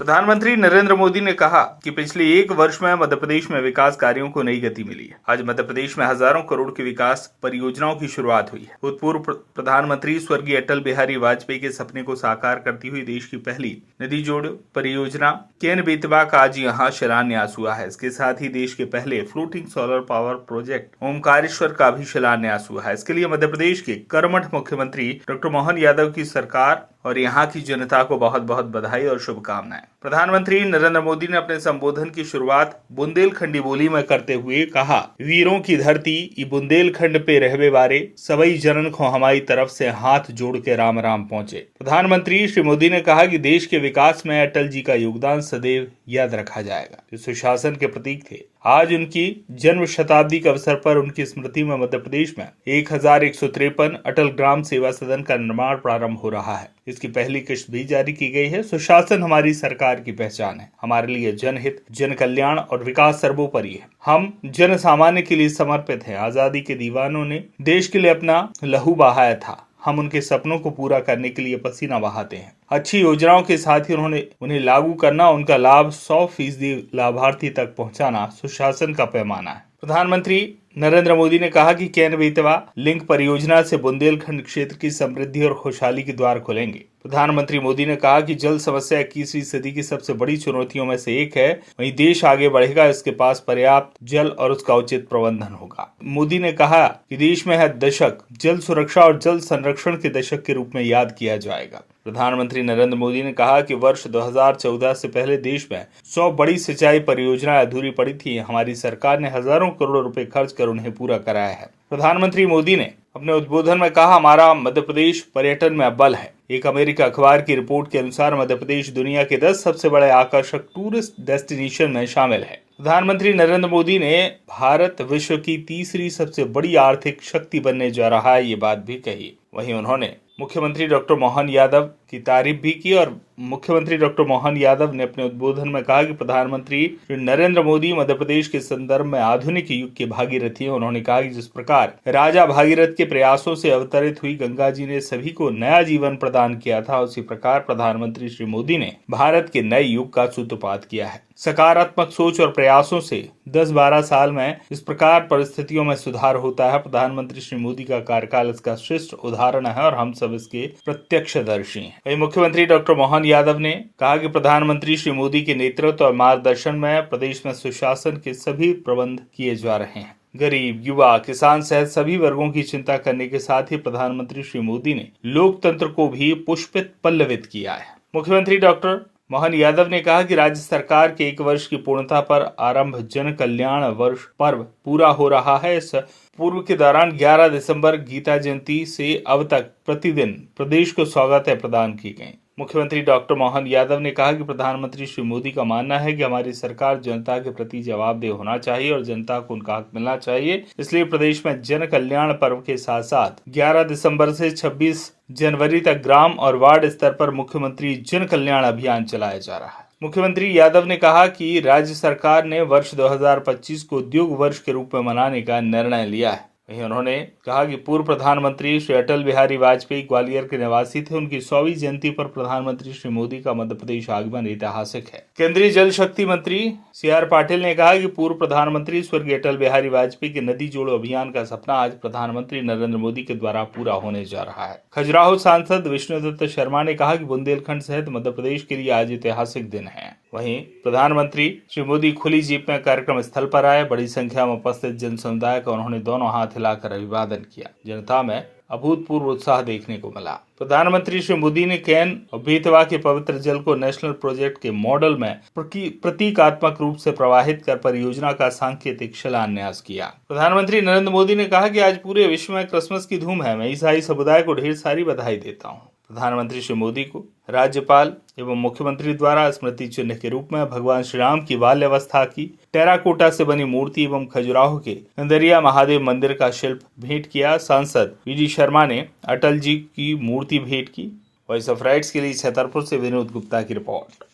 प्रधानमंत्री नरेंद्र मोदी ने कहा कि पिछले एक वर्ष में मध्य प्रदेश में विकास कार्यों को नई गति मिली है। आज मध्य प्रदेश में हजारों करोड़ की विकास परियोजनाओं की शुरुआत हुई है। भूतपूर्व प्रधानमंत्री स्वर्गीय अटल बिहारी वाजपेयी के सपने को साकार करती हुई देश की पहली नदी जोड़ परियोजना केन बेतवा का आज यहाँ शिलान्यास हुआ है। इसके साथ ही देश के पहले floating solar power project Omkareshwar का भी शिलान्यास हुआ है। इसके लिए मध्य प्रदेश के कर्मठ मुख्यमंत्री डॉक्टर मोहन यादव की सरकार और यहाँ की जनता को बहुत बहुत बधाई और शुभकामनाएं। प्रधानमंत्री नरेंद्र मोदी ने अपने संबोधन की शुरुआत बुंदेलखंडी बोली में करते हुए कहा, वीरों की धरती ई बुंदेलखंड पे रहवे बारे सबई जनन को हमारी तरफ से हाथ जोड़ के राम राम पहुंचे। प्रधानमंत्री श्री मोदी ने कहा कि देश के विकास में अटल जी का योगदान सदैव याद रखा जाएगा, जो सुशासन के प्रतीक थे। आज उनकी जन्म शताब्दी के अवसर पर उनकी स्मृति में मध्य प्रदेश में 1153 अटल ग्राम सेवा सदन का निर्माण प्रारंभ हो रहा है। इसकी पहली किस्त भी जारी की गई है। सुशासन हमारी सरकार की पहचान है। हमारे लिए जनहित, जन कल्याण और विकास सर्वोपरि है। हम जन सामान्य के लिए समर्पित हैं। आजादी के दीवानों ने देश के लिए अपना लहू बहाया था। हम उनके सपनों को पूरा करने के लिए पसीना बहाते हैं। अच्छी योजनाओं के साथ ही उन्हें लागू करना, उनका लाभ 100% लाभार्थी तक पहुंचाना सुशासन का पैमाना है। प्रधानमंत्री नरेंद्र मोदी ने कहा कि केन बेतवा लिंक परियोजना से बुंदेलखंड क्षेत्र की समृद्धि और खुशहाली के द्वार खुलेंगे। प्रधानमंत्री मोदी ने कहा कि जल समस्या 21वीं सदी की सबसे बड़ी चुनौतियों में से एक है। वहीं देश आगे बढ़ेगा, इसके पास पर्याप्त जल और उसका उचित प्रबंधन होगा। मोदी ने कहा कि देश में हर दशक जल सुरक्षा और जल संरक्षण के दशक के रूप में याद किया जाएगा। प्रधानमंत्री नरेंद्र मोदी ने कहा कि वर्ष 2014 से पहले देश में 100 बड़ी सिंचाई परियोजनाएं अधूरी पड़ी थी। हमारी सरकार ने हजारों करोड़ रुपए खर्च कर उन्हें पूरा कराया है। प्रधानमंत्री मोदी ने अपने उद्बोधन में कहा, हमारा मध्य प्रदेश पर्यटन में अव्वल है। एक अमेरिका अखबार की रिपोर्ट के अनुसार मध्य प्रदेश दुनिया के 10 सबसे बड़े आकर्षक टूरिस्ट डेस्टिनेशन में शामिल है। प्रधानमंत्री नरेंद्र मोदी ने भारत विश्व की तीसरी सबसे बड़ी आर्थिक शक्ति बनने जा रहा है, ये बात भी कही। वहीं उन्होंने मुख्यमंत्री डॉक्टर मोहन यादव की तारीफ भी की और मुख्यमंत्री डॉक्टर मोहन यादव ने अपने उद्बोधन में कहा कि प्रधानमंत्री श्री नरेंद्र मोदी मध्य प्रदेश के संदर्भ में आधुनिक युग के भागीरथी हैं। उन्होंने कहा कि जिस प्रकार राजा भागीरथ के प्रयासों से अवतरित हुई गंगा जी ने सभी को नया जीवन प्रदान किया था, उसी प्रकार प्रधानमंत्री श्री मोदी ने भारत के नए युग का सूत्रपात किया है। सकारात्मक सोच और प्रयासों से 10-12 साल में इस प्रकार परिस्थितियों में सुधार होता है। प्रधानमंत्री श्री मोदी का कार्यकाल इसका श्रेष्ठ उदाहरण है और हम सब इसके प्रत्यक्षदर्शी हैं। वहीं मुख्यमंत्री डॉक्टर मोहन यादव ने कहा कि प्रधानमंत्री श्री मोदी के नेतृत्व और मार्गदर्शन में प्रदेश में सुशासन के सभी प्रबंध किए जा रहे हैं। गरीब, युवा, किसान सहित सभी वर्गों की चिंता करने के साथ ही प्रधानमंत्री श्री मोदी ने लोकतंत्र को भी पुष्पित पल्लवित किया है। मुख्यमंत्री डॉक्टर मोहन यादव ने कहा कि राज्य सरकार के 1 वर्ष की पूर्णता पर आरंभ जन कल्याण वर्ष पर्व पूरा हो रहा है। इस पूर्व के दौरान 11 दिसंबर गीता जयंती से अब तक प्रतिदिन प्रदेश को सौगातें प्रदान की गईं। मुख्यमंत्री डॉक्टर मोहन यादव ने कहा कि प्रधानमंत्री श्री मोदी का मानना है कि हमारी सरकार जनता के प्रति जवाबदेह होना चाहिए और जनता को उनका हक मिलना चाहिए। इसलिए प्रदेश में जन कल्याण पर्व के साथ साथ 11 दिसंबर से 26 जनवरी तक ग्राम और वार्ड स्तर पर मुख्यमंत्री जन कल्याण अभियान चलाया जा रहा है। मुख्यमंत्री यादव ने कहा कि राज्य सरकार ने वर्ष 2025 को उद्योग वर्ष के रूप में मनाने का निर्णय लिया है। वहीं उन्होंने कहा कि पूर्व प्रधानमंत्री श्री अटल बिहारी वाजपेयी ग्वालियर के निवासी थे। उनकी 100वीं जयंती पर प्रधानमंत्री श्री मोदी का मध्य प्रदेश आगमन ऐतिहासिक है। केंद्रीय जल शक्ति मंत्री CR पाटिल ने कहा कि पूर्व प्रधानमंत्री स्वर्गीय अटल बिहारी वाजपेयी के नदी जोड़ो अभियान का सपना आज प्रधानमंत्री नरेंद्र मोदी के द्वारा पूरा होने जा रहा है। खजुराहो सांसद विष्णुदत्त शर्मा ने कहा कि बुंदेलखंड सहित मध्य प्रदेश के लिए आज ऐतिहासिक दिन है। वहीं प्रधानमंत्री श्री मोदी खुली जीप में कार्यक्रम स्थल पर आए। बड़ी संख्या में उपस्थित जन समुदाय का उन्होंने दोनों हाथ हिलाकर अभिवादन किया। जनता में अभूतपूर्व उत्साह देखने को मिला। प्रधानमंत्री श्री मोदी ने केन और बेतवा के पवित्र जल को नेशनल प्रोजेक्ट के मॉडल में प्रतीकात्मक रूप से प्रवाहित कर परियोजना का सांकेतिक शिलान्यास किया। प्रधानमंत्री नरेंद्र मोदी ने कहा कि आज पूरे विश्व में क्रिसमस की धूम है। मैं ईसाई समुदाय को ढेर सारी बधाई देता हूँ। प्रधानमंत्री श्री मोदी को राज्यपाल एवं मुख्यमंत्री द्वारा स्मृति चिन्ह के रूप में भगवान श्री राम की बाल्यावस्था की टेराकोटा से बनी मूर्ति एवं खजुराहो के अंदरिया महादेव मंदिर का शिल्प भेंट किया। सांसद VD शर्मा ने अटल जी की मूर्ति भेंट की। वॉइस ऑफ राइट्स के लिए छतरपुर से विनोद गुप्ता की रिपोर्ट।